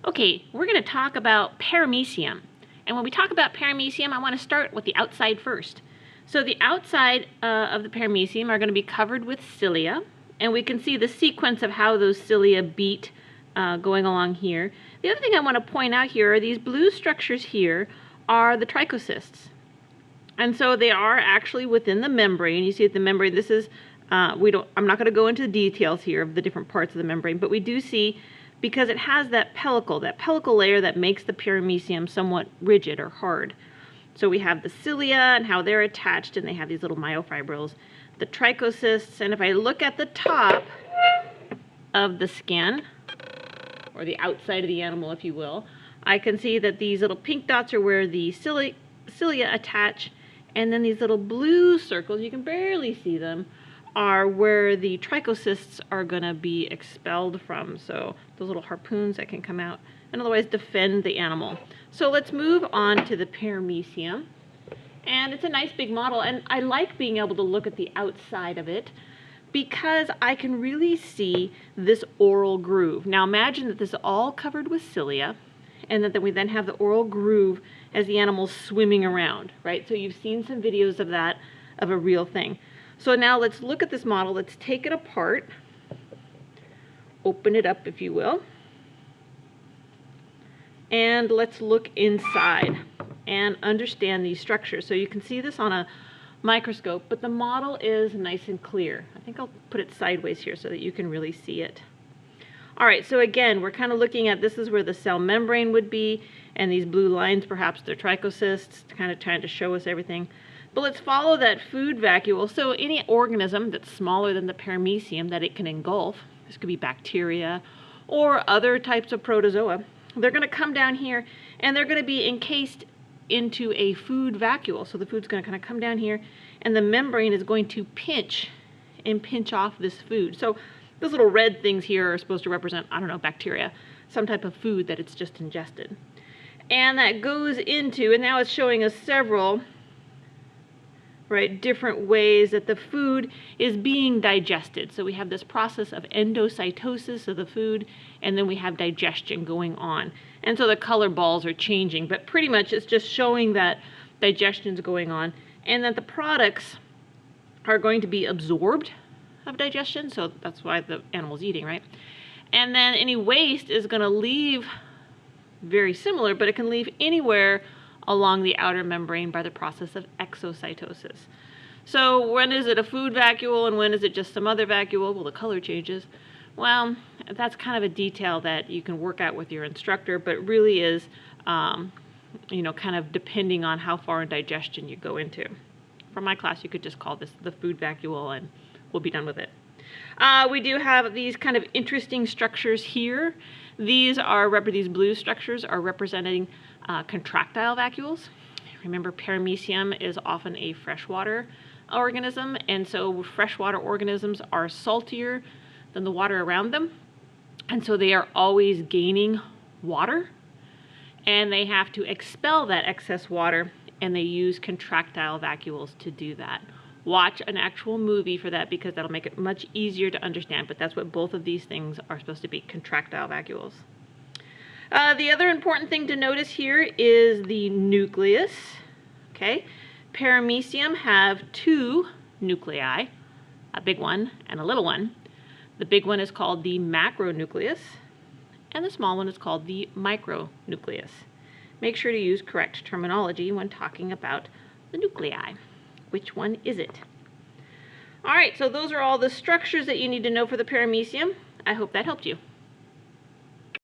Okay, we're going to talk about paramecium. And when we talk about paramecium, I want to start with the outside first. So the outside of the paramecium are going to be covered with cilia, and we can see the sequence of how those cilia beat going along here. The other thing I want to point out here are these blue structures here are the trichocytes. And so they are actually within the membrane. You see the membrane, this is, I'm not going to go into the details here of the different parts of the membrane, but we do see, because it has that pellicle layer that makes the paramecium somewhat rigid or hard. So we have the cilia and how they're attached, and they have these little myofibrils, the trichocytes, and if I look at the top of the skin, or the outside of the animal, if you will, I can see that these little pink dots are where the cilia attach, and then these little blue circles, you can barely see them, are where the trichocytes are going to be expelled from. So those little harpoons that can come out and otherwise defend the animal. So let's move on to the paramecium. And it's a nice big model, and I like being able to look at the outside of it because I can really see this oral groove. Now imagine that this is all covered with cilia, and that we then have the oral groove as the animal's swimming around, right? So you've seen some videos of that, of a real thing. So now let's look at this model. Let's take it apart, open it up if you will, and let's look inside and understand these structures. So you can see this on a microscope, but the model is nice and clear. I think I'll put it sideways here so that you can really see it. All right, so again, we're kind of looking at, this is where the cell membrane would be, and these blue lines, perhaps they're trichocytes, kind of trying to show us everything. But let's follow that food vacuole. So any organism that's smaller than the paramecium that it can engulf, this could be bacteria or other types of protozoa, they're going to come down here and they're going to be encased into a food vacuole. So the food's going to kind of come down here, and the membrane is going to pinch off this food. So those little red things here are supposed to represent, I don't know, bacteria, some type of food that it's just ingested. And that goes into, and now it's showing us several different ways that the food is being digested. So we have this process of endocytosis of the food, and then we have digestion going on. And so the color balls are changing, but pretty much it's just showing that digestion is going on, and that the products are going to be absorbed of digestion, so that's why the animal's eating, right? And then any waste is going to leave very similar, but it can leave anywhere along the outer membrane by the process of exocytosis. So when is it a food vacuole and when is it just some other vacuole? Well, the color changes. Well, that's kind of a detail that you can work out with your instructor, but it really is, you know, kind of depending on how far in digestion you go into. For my class, you could just call this the food vacuole and we'll be done with it. We do have these kind of interesting structures here. These blue structures are representing contractile vacuoles. Remember, paramecium is often a freshwater organism, and so freshwater organisms are saltier than the water around them, and so they are always gaining water, and they have to expel that excess water, and they use contractile vacuoles to do that. Watch an actual movie for that because that'll make it much easier to understand, but that's what both of these things are supposed to be, contractile vacuoles. The other important thing to notice here is the nucleus. Okay, paramecium have two nuclei, a big one and a little one. The big one is called the macronucleus, and the small one is called the micronucleus. Make sure to use correct terminology when talking about the nuclei. Which one is it? All right, so those are all the structures that you need to know for the paramecium. I hope that helped you.